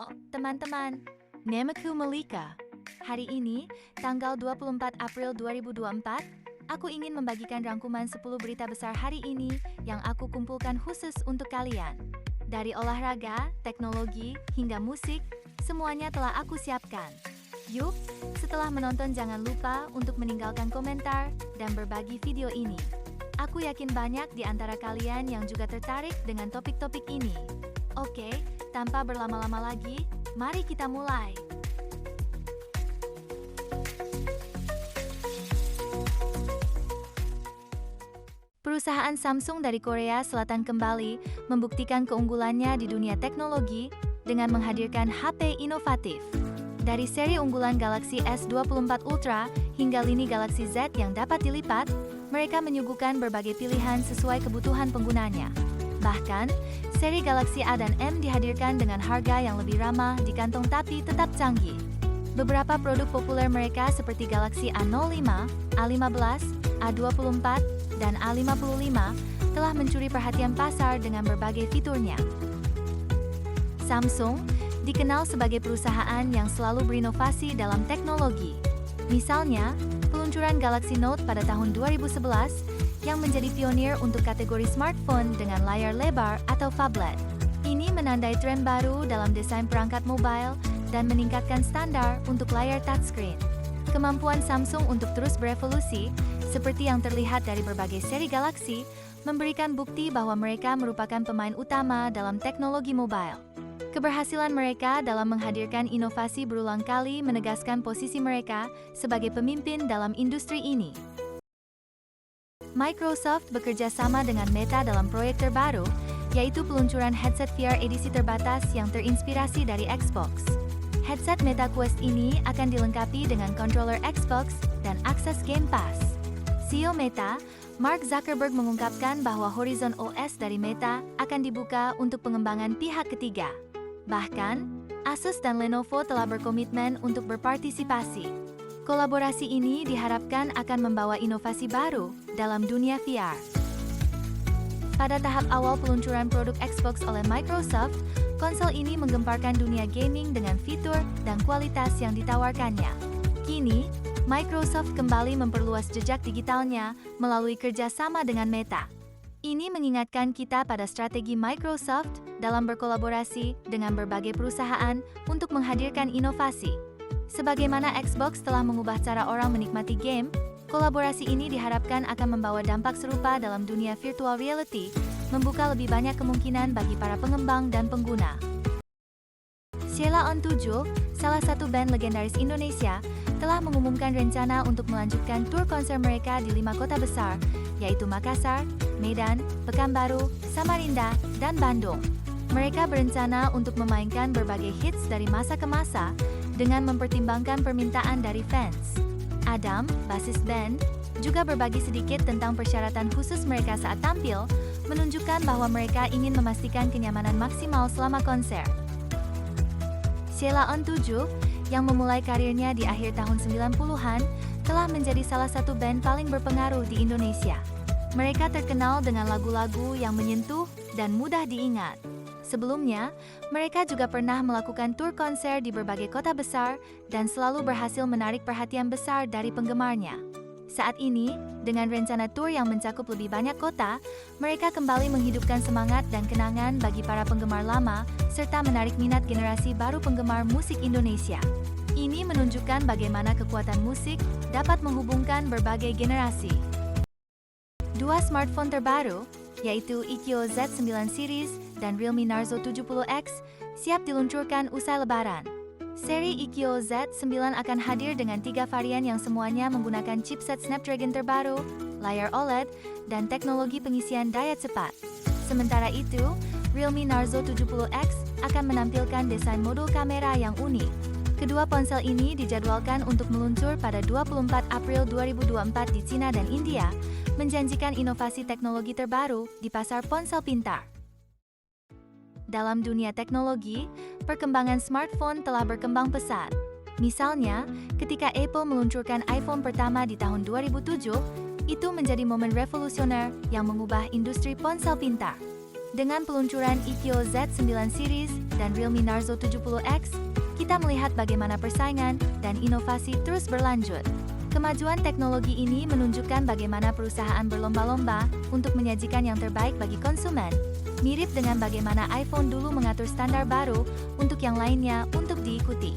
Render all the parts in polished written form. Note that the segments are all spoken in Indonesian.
Halo, teman-teman. Namaku Malika. Hari ini, tanggal 24 April 2024, aku ingin membagikan rangkuman 10 berita besar hari ini yang aku kumpulkan khusus untuk kalian. Dari olahraga, teknologi, hingga musik, semuanya telah aku siapkan. Yuk, setelah menonton jangan lupa untuk meninggalkan komentar dan berbagi video ini. Aku yakin banyak di antara kalian yang juga tertarik dengan topik-topik ini. Oke, tanpa berlama-lama lagi, mari kita mulai. Perusahaan Samsung dari Korea Selatan kembali membuktikan keunggulannya di dunia teknologi dengan menghadirkan HP inovatif. Dari seri unggulan Galaxy S24 Ultra hingga lini Galaxy Z yang dapat dilipat, mereka menyuguhkan berbagai pilihan sesuai kebutuhan penggunanya. Bahkan, seri Galaxy A dan M dihadirkan dengan harga yang lebih ramah di kantong tapi tetap canggih. Beberapa produk populer mereka seperti Galaxy A05, A15, A24, dan A55 telah mencuri perhatian pasar dengan berbagai fiturnya. Samsung dikenal sebagai perusahaan yang selalu berinovasi dalam teknologi. Misalnya, peluncuran Galaxy Note pada tahun 2011 yang menjadi pionir untuk kategori smartphone dengan layar lebar atau phablet. Ini menandai tren baru dalam desain perangkat mobile dan meningkatkan standar untuk layar touchscreen. Kemampuan Samsung untuk terus berevolusi, seperti yang terlihat dari berbagai seri Galaxy, memberikan bukti bahwa mereka merupakan pemain utama dalam teknologi mobile. Keberhasilan mereka dalam menghadirkan inovasi berulang kali menegaskan posisi mereka sebagai pemimpin dalam industri ini. Microsoft bekerja sama dengan Meta dalam proyek terbaru, yaitu peluncuran headset VR edisi terbatas yang terinspirasi dari Xbox. Headset Meta Quest ini akan dilengkapi dengan controller Xbox dan akses Game Pass. CEO Meta, Mark Zuckerberg mengungkapkan bahwa Horizon OS dari Meta akan dibuka untuk pengembangan pihak ketiga. Bahkan, Asus dan Lenovo telah berkomitmen untuk berpartisipasi. Kolaborasi ini diharapkan akan membawa inovasi baru dalam dunia VR. Pada tahap awal peluncuran produk Xbox oleh Microsoft, konsol ini menggemparkan dunia gaming dengan fitur dan kualitas yang ditawarkannya. Kini, Microsoft kembali memperluas jejak digitalnya melalui kerjasama dengan Meta. Ini mengingatkan kita pada strategi Microsoft dalam berkolaborasi dengan berbagai perusahaan untuk menghadirkan inovasi. Sebagaimana Xbox telah mengubah cara orang menikmati game, kolaborasi ini diharapkan akan membawa dampak serupa dalam dunia virtual reality, membuka lebih banyak kemungkinan bagi para pengembang dan pengguna. Sheila On 7, salah satu band legendaris Indonesia, telah mengumumkan rencana untuk melanjutkan tur konser mereka di 5 kota besar, yaitu Makassar, Medan, Pekanbaru, Samarinda, dan Bandung. Mereka berencana untuk memainkan berbagai hits dari masa ke masa, dengan mempertimbangkan permintaan dari fans. Adam, basis band, juga berbagi sedikit tentang persyaratan khusus mereka saat tampil, menunjukkan bahwa mereka ingin memastikan kenyamanan maksimal selama konser. Sheila On 7, yang memulai karirnya di akhir tahun 90-an, telah menjadi salah satu band paling berpengaruh di Indonesia. Mereka terkenal dengan lagu-lagu yang menyentuh dan mudah diingat. Sebelumnya, mereka juga pernah melakukan tur konser di berbagai kota besar dan selalu berhasil menarik perhatian besar dari penggemarnya. Saat ini, dengan rencana tur yang mencakup lebih banyak kota, mereka kembali menghidupkan semangat dan kenangan bagi para penggemar lama, serta menarik minat generasi baru penggemar musik Indonesia. Ini menunjukkan bagaimana kekuatan musik dapat menghubungkan berbagai generasi. Dua smartphone terbaru, yaitu iQOO Z9 series dan Realme Narzo 70X, siap diluncurkan usai Lebaran. Seri iQOO Z9 akan hadir dengan 3 varian yang semuanya menggunakan chipset Snapdragon terbaru, layar OLED, dan teknologi pengisian daya cepat. Sementara itu, Realme Narzo 70X akan menampilkan desain modul kamera yang unik. Kedua ponsel ini dijadwalkan untuk meluncur pada 24 April 2024 di Cina dan India, menjanjikan inovasi teknologi terbaru di pasar ponsel pintar. Dalam dunia teknologi, perkembangan smartphone telah berkembang pesat. Misalnya, ketika Apple meluncurkan iPhone pertama di tahun 2007, itu menjadi momen revolusioner yang mengubah industri ponsel pintar. Dengan peluncuran iQOO Z9 series dan Realme Narzo 70X, kita melihat bagaimana persaingan dan inovasi terus berlanjut. Kemajuan teknologi ini menunjukkan bagaimana perusahaan berlomba-lomba untuk menyajikan yang terbaik bagi konsumen. Mirip dengan bagaimana iPhone dulu mengatur standar baru untuk yang lainnya untuk diikuti.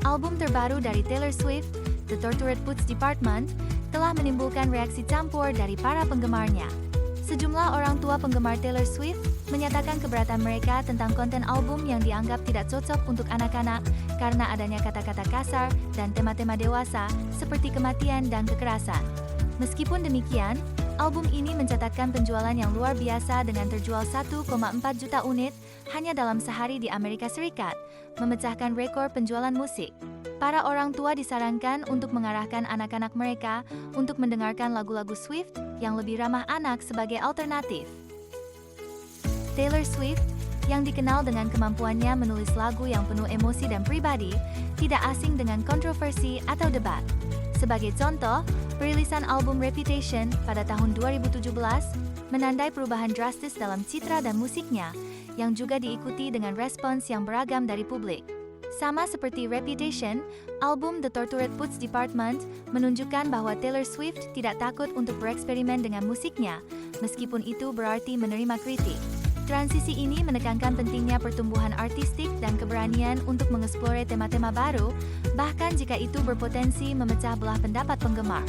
Album terbaru dari Taylor Swift, The Tortured Poets Department, telah menimbulkan reaksi campur dari para penggemarnya. Sejumlah orang tua penggemar Taylor Swift menyatakan keberatan mereka tentang konten album yang dianggap tidak cocok untuk anak-anak karena adanya kata-kata kasar dan tema-tema dewasa seperti kematian dan kekerasan. Meskipun demikian, album ini mencatatkan penjualan yang luar biasa dengan terjual 1,4 juta unit hanya dalam sehari di Amerika Serikat, memecahkan rekor penjualan musik. Para orang tua disarankan untuk mengarahkan anak-anak mereka untuk mendengarkan lagu-lagu Swift yang lebih ramah anak sebagai alternatif. Taylor Swift, yang dikenal dengan kemampuannya menulis lagu yang penuh emosi dan pribadi, tidak asing dengan kontroversi atau debat. Sebagai contoh, perilisan album Reputation pada tahun 2017 menandai perubahan drastis dalam citra dan musiknya, yang juga diikuti dengan respons yang beragam dari publik. Sama seperti Reputation, album The Tortured Poets Department menunjukkan bahwa Taylor Swift tidak takut untuk bereksperimen dengan musiknya, meskipun itu berarti menerima kritik. Transisi ini menekankan pentingnya pertumbuhan artistik dan keberanian untuk mengeksplore tema-tema baru, bahkan jika itu berpotensi memecah belah pendapat penggemar.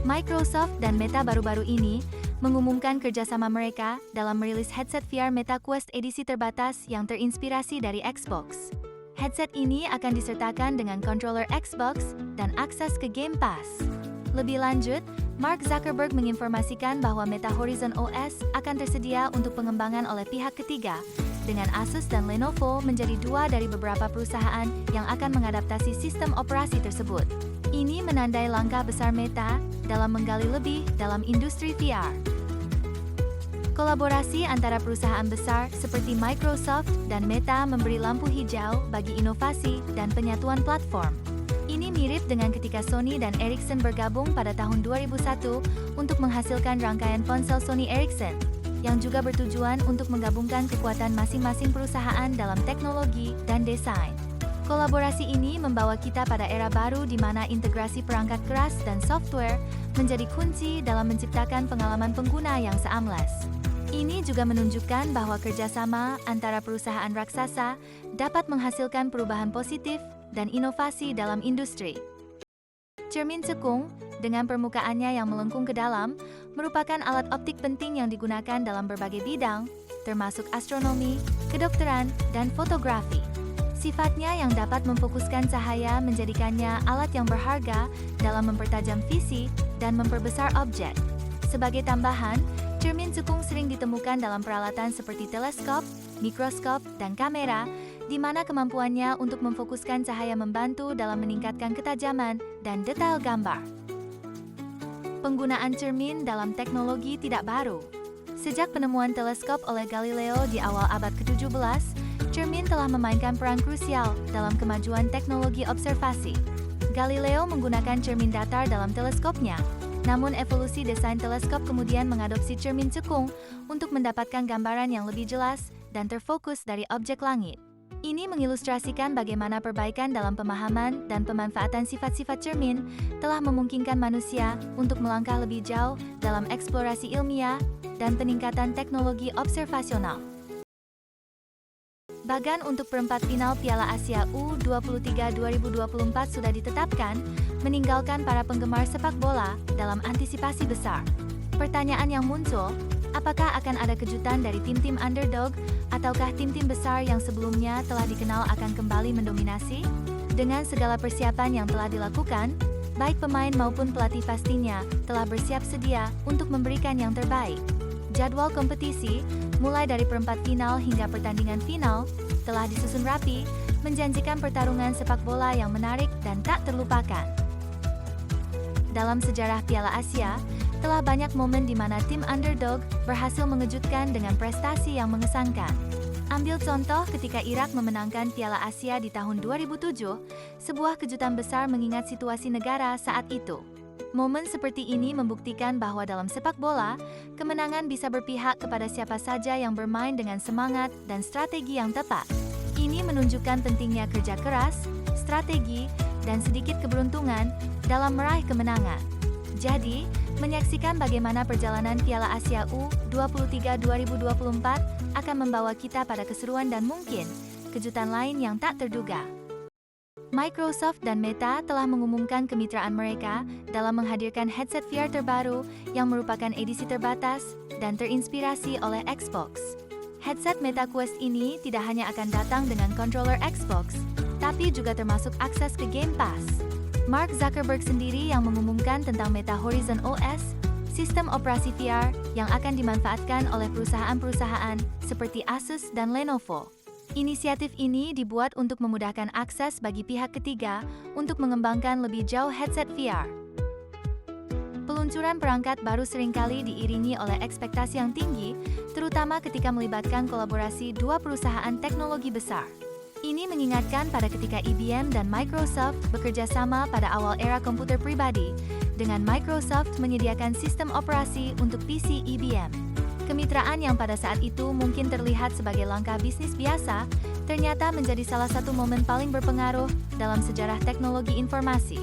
Microsoft dan Meta baru-baru ini mengumumkan kerjasama mereka dalam merilis headset VR Meta Quest edisi terbatas yang terinspirasi dari Xbox. Headset ini akan disertakan dengan controller Xbox dan akses ke Game Pass. Lebih lanjut, Mark Zuckerberg menginformasikan bahwa Meta Horizon OS akan tersedia untuk pengembangan oleh pihak ketiga, dengan Asus dan Lenovo menjadi dua dari beberapa perusahaan yang akan mengadaptasi sistem operasi tersebut. Ini menandai langkah besar Meta dalam menggali lebih dalam industri VR. Kolaborasi antara perusahaan besar seperti Microsoft dan Meta memberi lampu hijau bagi inovasi dan penyatuan platform. Ini mirip dengan ketika Sony dan Ericsson bergabung pada tahun 2001 untuk menghasilkan rangkaian ponsel Sony Ericsson, yang juga bertujuan untuk menggabungkan kekuatan masing-masing perusahaan dalam teknologi dan desain. Kolaborasi ini membawa kita pada era baru di mana integrasi perangkat keras dan software menjadi kunci dalam menciptakan pengalaman pengguna yang seamless. Ini juga menunjukkan bahwa kerjasama antara perusahaan raksasa dapat menghasilkan perubahan positif dan inovasi dalam industri. Cermin cekung, dengan permukaannya yang melengkung ke dalam, merupakan alat optik penting yang digunakan dalam berbagai bidang, termasuk astronomi, kedokteran, dan fotografi. Sifatnya yang dapat memfokuskan cahaya menjadikannya alat yang berharga dalam mempertajam visi dan memperbesar objek. Sebagai tambahan, cermin cekung sering ditemukan dalam peralatan seperti teleskop, mikroskop, dan kamera, di mana kemampuannya untuk memfokuskan cahaya membantu dalam meningkatkan ketajaman dan detail gambar. Penggunaan cermin dalam teknologi tidak baru. Sejak penemuan teleskop oleh Galileo di awal abad ke-17, cermin telah memainkan peran krusial dalam kemajuan teknologi observasi. Galileo menggunakan cermin datar dalam teleskopnya, namun evolusi desain teleskop kemudian mengadopsi cermin cekung untuk mendapatkan gambaran yang lebih jelas dan terfokus dari objek langit. Ini mengilustrasikan bagaimana perbaikan dalam pemahaman dan pemanfaatan sifat-sifat cermin telah memungkinkan manusia untuk melangkah lebih jauh dalam eksplorasi ilmiah dan peningkatan teknologi observasional. Bagan untuk perempat final Piala Asia U23 2024 sudah ditetapkan, meninggalkan para penggemar sepak bola dalam antisipasi besar. Pertanyaan yang muncul, apakah akan ada kejutan dari tim-tim underdog, ataukah tim-tim besar yang sebelumnya telah dikenal akan kembali mendominasi? Dengan segala persiapan yang telah dilakukan, baik pemain maupun pelatih pastinya telah bersiap sedia untuk memberikan yang terbaik. Jadwal kompetisi, mulai dari perempat final hingga pertandingan final, telah disusun rapi, menjanjikan pertarungan sepak bola yang menarik dan tak terlupakan. Dalam sejarah Piala Asia, telah banyak momen di mana tim underdog berhasil mengejutkan dengan prestasi yang mengesankan. Ambil contoh ketika Irak memenangkan Piala Asia di tahun 2007, sebuah kejutan besar mengingat situasi negara saat itu. Momen seperti ini membuktikan bahwa dalam sepak bola, kemenangan bisa berpihak kepada siapa saja yang bermain dengan semangat dan strategi yang tepat. Ini menunjukkan pentingnya kerja keras, strategi, dan sedikit keberuntungan dalam meraih kemenangan. Jadi, menyaksikan bagaimana perjalanan Piala Asia U23 2024 akan membawa kita pada keseruan dan mungkin kejutan lain yang tak terduga. Microsoft dan Meta telah mengumumkan kemitraan mereka dalam menghadirkan headset VR terbaru yang merupakan edisi terbatas dan terinspirasi oleh Xbox. Headset Meta Quest ini tidak hanya akan datang dengan controller Xbox, tapi juga termasuk akses ke Game Pass. Mark Zuckerberg sendiri yang mengumumkan tentang Meta Horizon OS, sistem operasi VR yang akan dimanfaatkan oleh perusahaan-perusahaan seperti Asus dan Lenovo. Inisiatif ini dibuat untuk memudahkan akses bagi pihak ketiga untuk mengembangkan lebih jauh headset VR. Peluncuran perangkat baru seringkali diiringi oleh ekspektasi yang tinggi, terutama ketika melibatkan kolaborasi dua perusahaan teknologi besar. Ini mengingatkan pada ketika IBM dan Microsoft bekerja sama pada awal era komputer pribadi, dengan Microsoft menyediakan sistem operasi untuk PC IBM. Kemitraan yang pada saat itu mungkin terlihat sebagai langkah bisnis biasa, ternyata menjadi salah satu momen paling berpengaruh dalam sejarah teknologi informasi.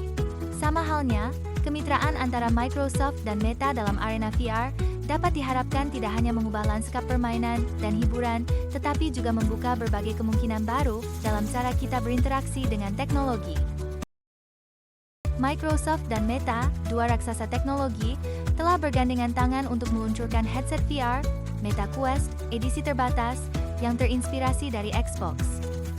Sama halnya, kemitraan antara Microsoft dan Meta dalam arena VR dapat diharapkan tidak hanya mengubah lanskap permainan dan hiburan, tetapi juga membuka berbagai kemungkinan baru dalam cara kita berinteraksi dengan teknologi. Microsoft dan Meta, dua raksasa teknologi, telah bergandengan tangan untuk meluncurkan headset VR, Meta Quest, edisi terbatas, yang terinspirasi dari Xbox.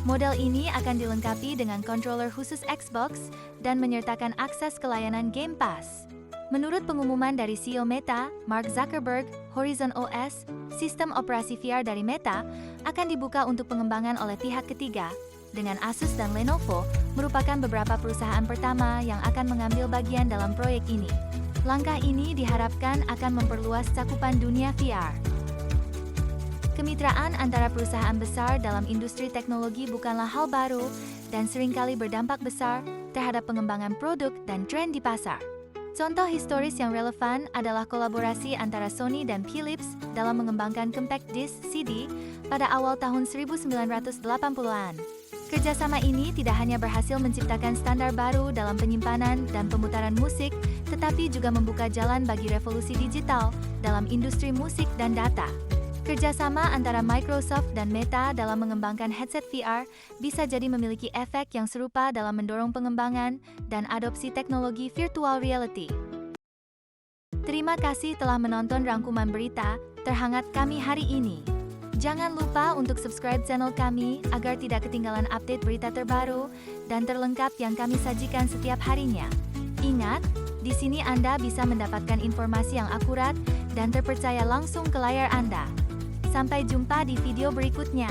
Model ini akan dilengkapi dengan controller khusus Xbox dan menyertakan akses ke layanan Game Pass. Menurut pengumuman dari CEO Meta, Mark Zuckerberg, Horizon OS, sistem operasi VR dari Meta, akan dibuka untuk pengembangan oleh pihak ketiga, dengan Asus dan Lenovo merupakan beberapa perusahaan pertama yang akan mengambil bagian dalam proyek ini. Langkah ini diharapkan akan memperluas cakupan dunia VR. Kemitraan antara perusahaan besar dalam industri teknologi bukanlah hal baru dan seringkali berdampak besar terhadap pengembangan produk dan tren di pasar. Contoh historis yang relevan adalah kolaborasi antara Sony dan Philips dalam mengembangkan compact disc CD pada awal tahun 1980-an. Kerjasama ini tidak hanya berhasil menciptakan standar baru dalam penyimpanan dan pemutaran musik, tetapi juga membuka jalan bagi revolusi digital dalam industri musik dan data. Kerjasama antara Microsoft dan Meta dalam mengembangkan headset VR bisa jadi memiliki efek yang serupa dalam mendorong pengembangan dan adopsi teknologi virtual reality. Terima kasih telah menonton rangkuman berita terhangat kami hari ini. Jangan lupa untuk subscribe channel kami agar tidak ketinggalan update berita terbaru dan terlengkap yang kami sajikan setiap harinya. Ingat, di sini Anda bisa mendapatkan informasi yang akurat dan terpercaya langsung ke layar Anda. Sampai jumpa di video berikutnya.